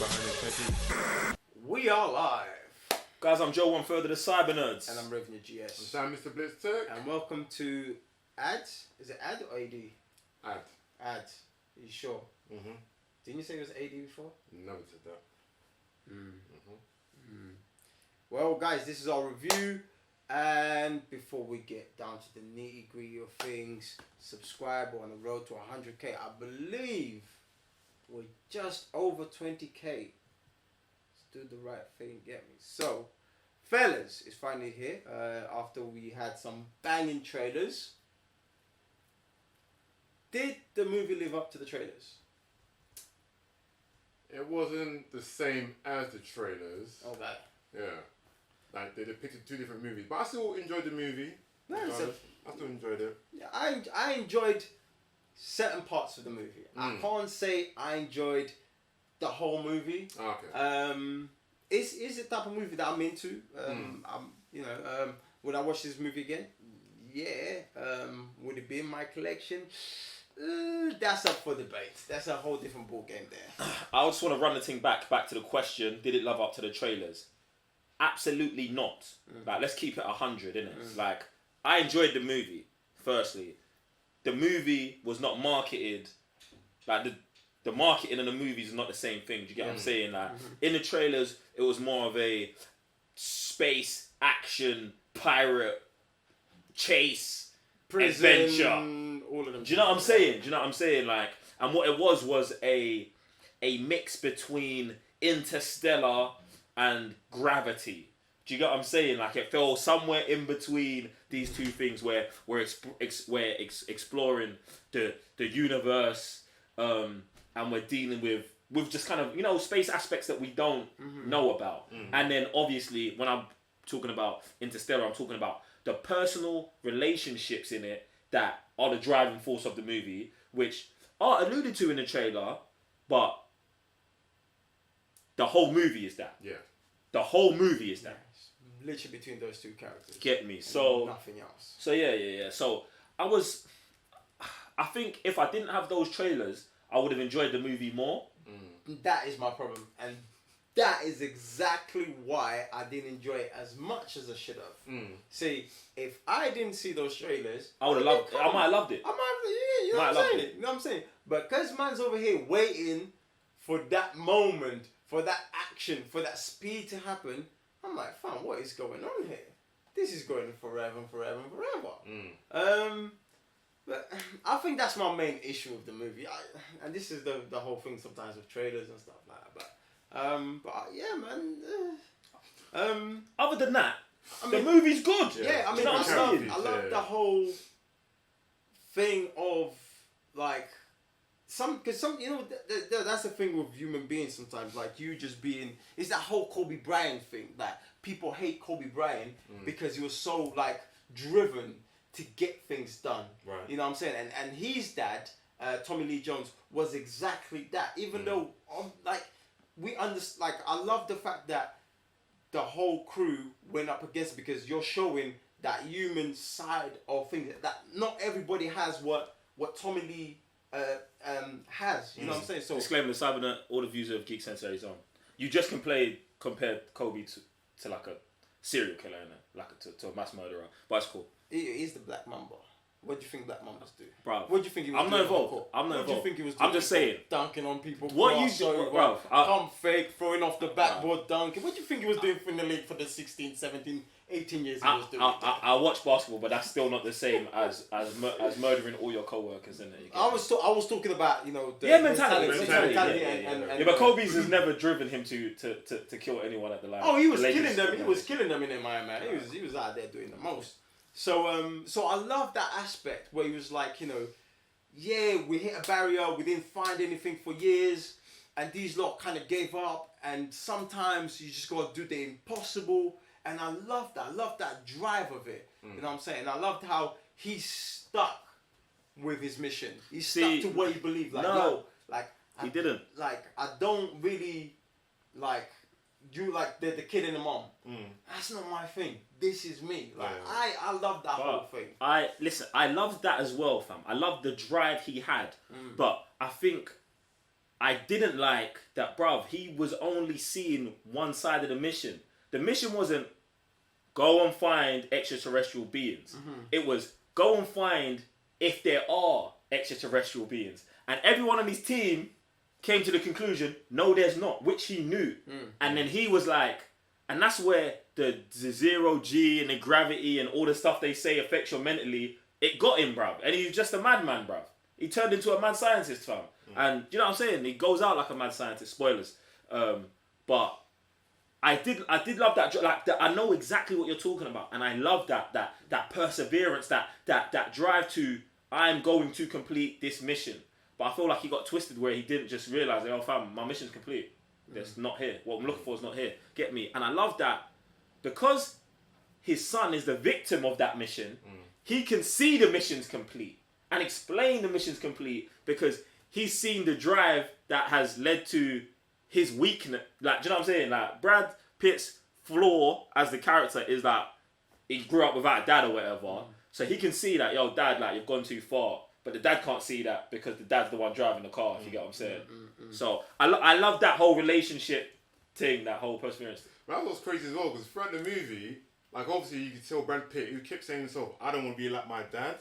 behind the techie. We are live. Guys, I'm Joe, one third of the Cyber Nerds. And I'm Revenue GS. I'm Sam, Mr. Blitz Tech. And welcome to Ad. Is it Ad or AD? Ad. Ad. Are you sure? Mm-hmm. Didn't you say it was AD before? Never said that. Well, guys, this is our review. And before we get down to the nitty gritty of things, subscribe. We're on the road to 100k. I believe we're just over 20k. Let's do the right thing, get me. So, fellas, it's finally here. After we had some banging trailers. Did the movie live up to the trailers? It wasn't the same as the trailers. Okay. Yeah. Like, they depicted two different movies. But I still enjoyed the movie. No, I still enjoyed it. Yeah, I enjoyed certain parts of the movie. I can't say I enjoyed the whole movie. Okay. It's the type of movie that I'm into. Would I watch this movie again? Yeah. Would it be in my collection? That's up for debate. That's a whole different ball game there. I just want to run the thing back to the question: did it live up to the trailers? Absolutely not. Like, let's keep it 100, innit? Like, I enjoyed the movie. Firstly, the movie was not marketed like the marketing in the movies is not the same thing. Do you get what I'm saying? Like, in the trailers, it was more of a space action pirate chase Prison, adventure. all of them. Do you know what I'm saying? Like, and what it was a mix between Interstellar and Gravity. Do you get what I'm saying? Like, it fell somewhere in between these two things where we're exploring the universe, and we're dealing with just kind of, you know, space aspects that we don't know about. And then obviously when I'm talking about Interstellar, I'm talking about the personal relationships in it that are the driving force of the movie, which are alluded to in the trailer, but the whole movie is that. Yeah. The whole movie is that. Literally between those two characters. Get me? So nothing else. So yeah. So I think if I didn't have those trailers, I would have enjoyed the movie more. That is my problem, and that is exactly why I didn't enjoy it as much as I should have. See, if I didn't see those trailers, I would have loved it. I might have loved it. I might have, yeah, you know what I'm saying? You know what I'm saying? But because man's over here waiting for that moment, for that action, for that speed to happen, I'm like, fam, what is going on here? This is going forever and forever and forever. But I think that's my main issue with the movie. And this is the whole thing sometimes with trailers and stuff like that. But yeah, man. Other than that, I mean, the movie's good. Yeah, I mean, I love the whole thing of like because you know that's the thing with human beings sometimes. Like, you just being, it's that whole Kobe Bryant thing. Like, people hate Kobe Bryant because he was so like driven to get things done. Right. You know what I'm saying? And his dad, Tommy Lee Jones, was exactly that. Even though like we understand, like, I love the fact that the whole crew went up against it, because you're showing that human side of things that not everybody has what Tommy Lee has. You know what I'm saying? So disclaimer: the Cybernet, all the views of Geek Sensei is on. You just compared Kobe to like a serial killer, innit? Like to a mass murderer. But it's cool. He is the Black Mamba. What do you think Black Mambas do? Bro, what do you think he was I'm doing? not involved. I'm not What involved. do you think he was doing? I'm just saying. Dunking on people. What you do, bro? Pump fake, throwing off the backboard, dunking. What do you think he was doing in the league for the 16, 17, 18 years he was doing? I watch basketball, but that's still not the same as murdering all your co-workers, isn't it? I was talking about, you know, the mentality. And But Kobe's has never driven him to kill anyone at the line. Oh, he was killing them. He was killing them in Miami. He was out there doing the most. So I love that aspect where he was like, you know, yeah, we hit a barrier, we didn't find anything for years, and these lot kind of gave up, and sometimes you just gotta do the impossible, and I love that. I love that drive of it. You know what I'm saying? And I loved how he stuck with his mission. He stuck to what he believed. Like, no, he didn't. Like, I don't really like you, like the kid and the mom. That's not my thing. This is me. Like, I love that whole thing. I love that as well, fam. I love the drive he had. But I think I didn't like that, bruv. He was only seeing one side of the mission. The mission wasn't go and find extraterrestrial beings. It was go and find if there are extraterrestrial beings. And everyone on his team came to the conclusion, no, there's not, which he knew. And then he was like, and that's where the zero G and the gravity and all the stuff they say affects you mentally, it got him, bruv. And he's just a madman, bruv. He turned into a mad scientist, fam. And you know what I'm saying? He goes out like a mad scientist. Spoilers. But I did love that. Like I know exactly what you're talking about, and I love that perseverance, that drive to I'm going to complete this mission. But I feel like he got twisted where he didn't just realize, oh fam, my mission's complete. It's not here. What I'm looking for is not here. Get me? And I love that because his son is the victim of that mission. He can see the mission's complete and explain the mission's complete because he's seen the drive that has led to his weakness. Like, do you know what I'm saying? Like, Brad Pitt's flaw as the character is that he grew up without a dad or whatever. So he can see that, yo, dad, like, you've gone too far. But the dad can't see that because the dad's the one driving the car, if you get what I'm saying. So I love that whole relationship thing, that whole perseverance. But that was crazy as well, because throughout the movie, like, obviously you could tell Brad Pitt, he kept saying to himself, I don't want to be like my dad.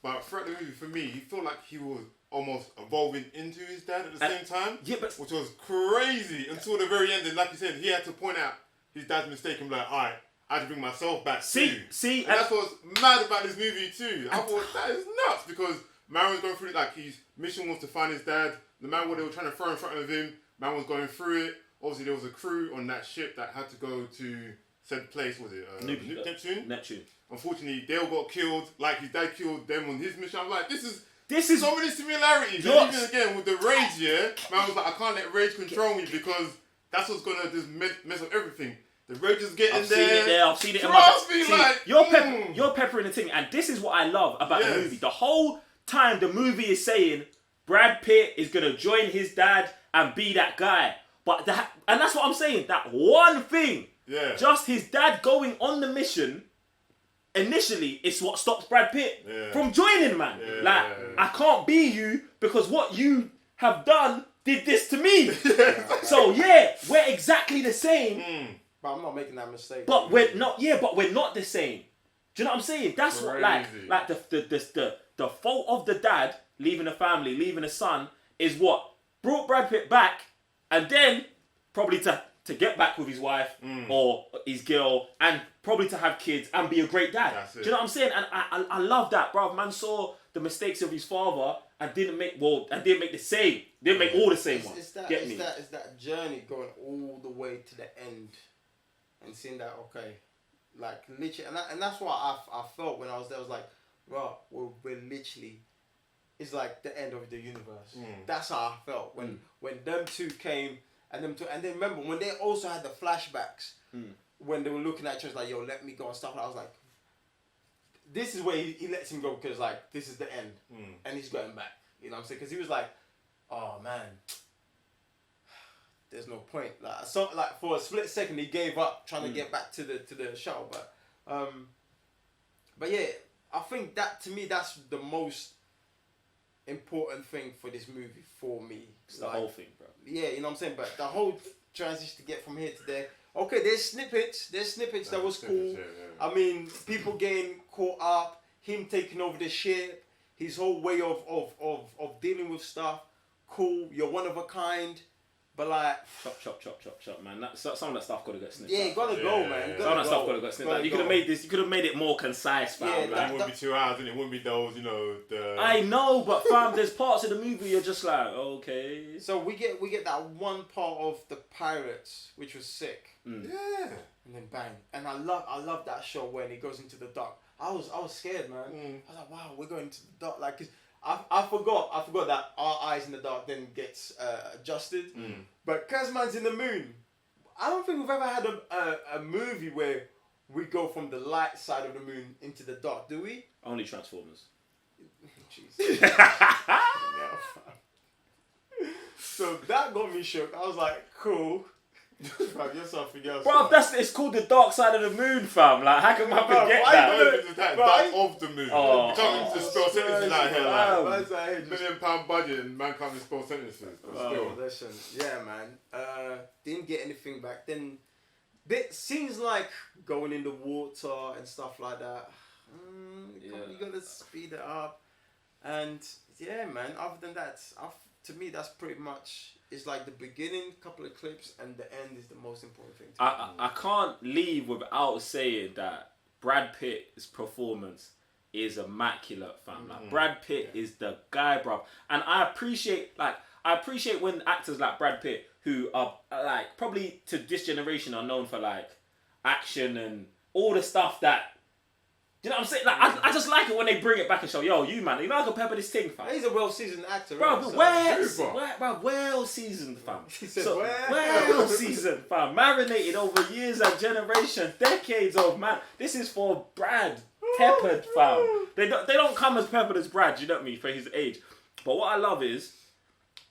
But throughout the movie, for me, he felt like he was almost evolving into his dad at the same time. Yeah, but which was crazy until the very end. And like you said, he had to point out his dad's mistake and be like, alright, I had to bring myself back too. And that's what's mad about this movie too. I thought, that is nuts, because man was going through it, like his mission was to find his dad. The man what they were trying to throw in front of him, man was going through it. Obviously there was a crew on that ship that had to go to said place, was it? Neptune? Unfortunately, they all got killed, like his dad killed them on his mission. I'm like, this is so many similarities. And even again with the rage, man was like, I can't let rage control me because that's what's gonna just mess up everything. The rage is getting I've seen it there. I've seen it in my... You're peppering the thing, and this is what I love about the movie. The whole time the movie is saying Brad Pitt is gonna join his dad and be that guy, but that's what I'm saying. That one thing, just his dad going on the mission. Initially, it's what stops Brad Pitt from joining, man. I can't be you because what you have done did this to me. So we're exactly the same. But I'm not making that mistake. But we're not. But we're not the same. Do you know what I'm saying? That's what like the fault of the dad leaving the family, leaving the son, is what brought Brad Pitt back, and then probably to get back with his wife or his girl, and probably to have kids and be a great dad. Do you know what I'm saying? And I love that, bro. Man saw the mistakes of his father and didn't make all the same ones. It's that journey going all the way to the end and seeing that, okay, like literally, and that's what I felt when I was there. I was like, bro, we're literally, it's like the end of the universe. That's how I felt when them two came. And then remember when they also had the flashbacks when they were looking at each other like, yo, let me go and stuff. And I was like, this is where he lets him go because like this is the end, and he's going back. You know what I'm saying? Because he was like, oh man, there's no point. Like for a split second he gave up trying to get back to the show. But yeah, I think that to me that's the most important thing for this movie for me. It's the whole thing, bro. Yeah, you know what I'm saying? But the whole transition to get from here to there. Okay, there's snippets that was cool. I mean, people getting caught up, him taking over the ship, his whole way of dealing with stuff. Cool, you're one of a kind. But like chop, man. Some of that stuff gotta get snipped. Yeah, gotta go, man. Some of that stuff gotta get snipped. Like, you could have made it more concise, fam. Yeah, it wouldn't be 2 hours, and it wouldn't be those, I know, but fam, there's parts of the movie you're just like, okay. So we get that one part of the pirates, which was sick. Yeah. And then bang, and I love that shot when he goes into the dock. I was scared, man. I was like, wow, we're going into the dock, like, 'cause I forgot that our eyes in the dark then gets adjusted. But Kazman's in the moon. I don't think we've ever had a movie where we go from the light side of the moon into the dark, do we? Only Transformers. Jeez. So that got me shook. I was like, cool. Fam, you're something else. Bro, it's called The Dark Side of the Moon, fam. Like, how can I forget why that? No, it's that of the moon. Oh, You can't even spell sentences out here like Man's out here just- £1 million budget and man can't even spell sentences. But still. Listen, yeah, man. Didn't get anything back. Then, seems like going in the water and stuff like that. You gotta speed it up. And yeah, man. Other than that, to me, that's pretty much. It's like the beginning, couple of clips, and the end is the most important thing. I can't leave without saying that Brad Pitt's performance is immaculate, fam. Like Brad Pitt is the guy, bro. And I appreciate when actors like Brad Pitt, who are like probably to this generation are known for like action and all the stuff that. You know what I'm saying? Like I just like it when they bring it back and show, yo, you man, you know I can pepper this thing, fam. He's a well-seasoned actor, bro. Right? Well seasoned, fam. He said, well seasoned, fam. Marinated over years and generations, decades of man. This is for Brad, peppered, fam. They don't come as peppered as Brad. You know what I mean? For his age. But what I love is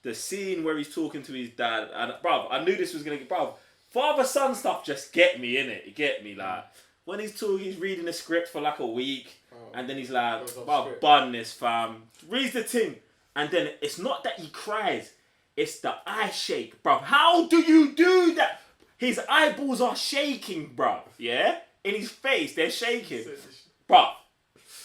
the scene where he's talking to his dad, and bro, I knew this was gonna get, bro. Father-son stuff just get me in it. It get me like. When he's reading the script for like a week, and then he's like, "Well, bun this, fam." Reads the thing, and then it's not that he cries; it's the eye shake, bro. How do you do that? His eyeballs are shaking, bro. Yeah, in his face, they're shaking, bro.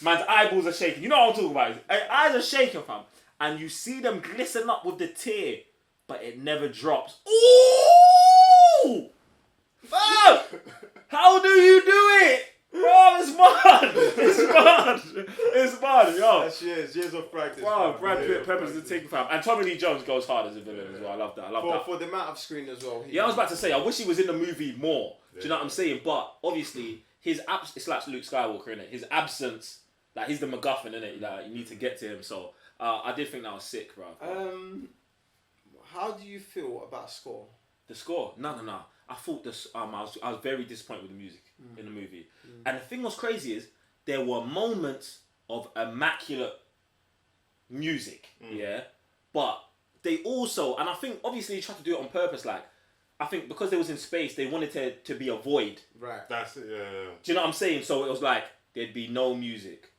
Man's eyeballs are shaking. You know what I'm talking about? His eyes are shaking, fam, and you see them glisten up with the tear, but it never drops. Ooh, fam. How do you do it? Bro, it's mad. It's mad, yo. That's years of practice. Bro, Brad Pitt peppers the thing, fam. And Tommy Lee Jones goes hard as a villain as well. I love that. For the amount of screen as well. I was about to say, I wish he was in the movie more. Do you know what I'm saying? But obviously, it's like Luke Skywalker, innit? His absence, like he's the MacGuffin, innit? Like you need to get to him. So I did think that was sick, bro. How do you feel about score? The score? No. I thought this. I was very disappointed with the music in the movie, and the thing was crazy is there were moments of immaculate music, but they also, and I think obviously they tried to do it on purpose. Like, I think because they was in space, they wanted to be a void. Right. That's it. Yeah. Do you know what I'm saying? So it was like there'd be no music,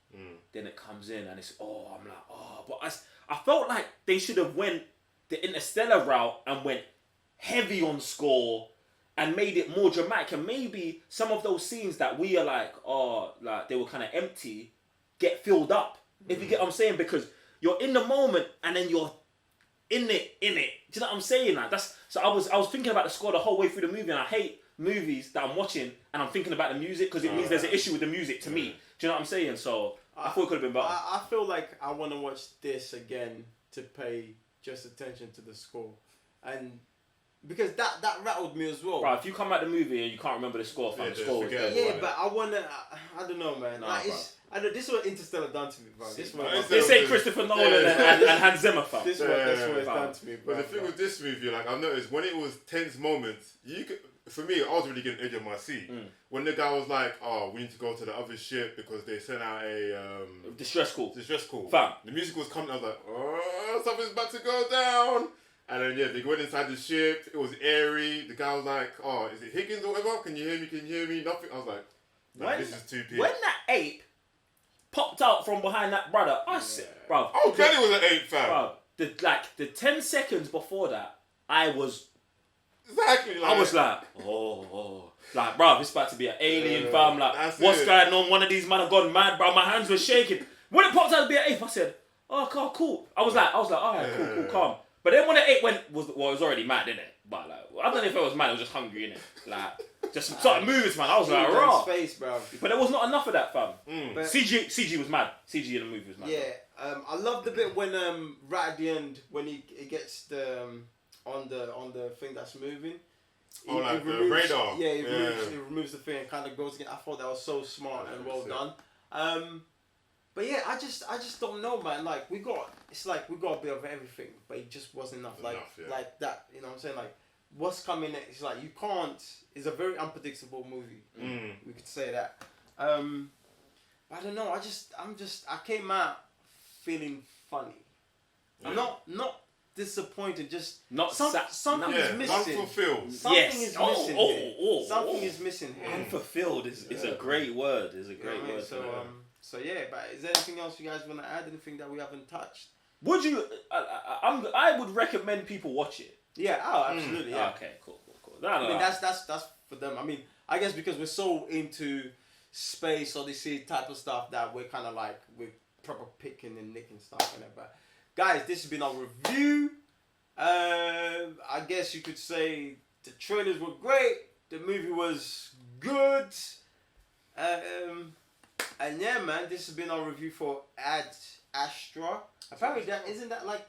then it comes in and it's I'm like but I felt like they should have went the Interstellar route and went heavy on score. And made it more dramatic, and maybe some of those scenes that we are like they were kind of empty, get filled up. If you get what I'm saying, because you're in the moment and then you're in it. Do you know what I'm saying? Like so. I was thinking about the score the whole way through the movie, and I hate movies that I'm watching and I'm thinking about the music because it means there's an issue with the music to me. Do you know what I'm saying? So I thought it could have been better. I feel like I want to watch this again to pay just attention to the score, and. Because that rattled me as well. Bro, if you come at the movie and you can't remember the score, fam, the score was there. Yeah, but I wanna. I don't know, man. Nah, this is what Interstellar done to me, bro. They say Christopher Nolan and Hans Zimmer, fam. This is what it's done to me, bro. But the thing with this movie, like I've noticed, when it was tense moments, for me, I was really getting edge on my seat. When the guy was like, we need to go to the other ship because they sent out a distress call. Fam. The music was coming, I was like, something's about to go down. And then, they went inside the ship. It was airy. The guy was like, is it Higgins or whatever? Can you hear me? Nothing. I was like, this is too peak. When that ape popped out from behind that brother, I said, bro. Oh, Kenny was an ape, fam. Bro, the 10 seconds before that, I was... Exactly. Like, I was like, like, bro, it's about to be an alien, fam. Like, what's going on? One of these men have gone mad, bro. My hands were shaking. When it popped out to be an ape, I said, cool. I was like, all right, cool, calm. But then when the ape it was already mad, innit? But like, I don't know if it was mad, it was just hungry, innit? Like, just started moving, man. I was like, raw. Face, bro. But there was not enough of that, fam. CG was mad. CG in the movie was mad. Yeah, I love the bit when right at the end when he gets the on the thing that's moving. Like the radar. Yeah, he removes the thing and kind of goes again. I thought that was so smart and well done. But yeah, I just don't know, man. Like we got a bit of everything, but it just wasn't enough. Like that, you know what I'm saying? Like what's coming next? It's like you can't. It's a very unpredictable movie. We could say that. I don't know. I came out feeling funny. Yeah. Not disappointed. Just Not something is missing. Unfulfilled. Something Yes. is missing here. Something oh. is missing here. Unfulfilled is a great word. Is a great word. So yeah, but is there anything else you guys want to add? Anything that we haven't touched? Would you? I would recommend people watch it. Yeah. Oh, absolutely. Yeah. Okay. Cool. I mean, that's for them. I mean, I guess because we're so into space odyssey type of stuff that we're kind of like we're proper picking and nicking stuff in it. But guys, this has been our review. I guess you could say the trailers were great. The movie was good. And yeah, man, this has been our review for Astra. Apparently, that isn't that like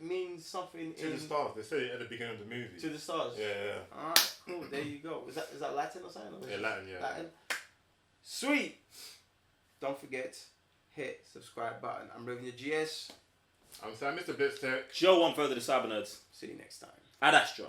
means something To the stars. They said it at the beginning of the movie. To the stars. Yeah. Alright, cool. There you go. Is that Latin or something? Or Yeah, Latin. Yeah. Latin. Sweet. Don't forget, hit subscribe button. I'm Revenue GS. I'm Sam, Mr. Blitztech. Joe, one further to Cyber Nerds. See you next time. Ad Astra.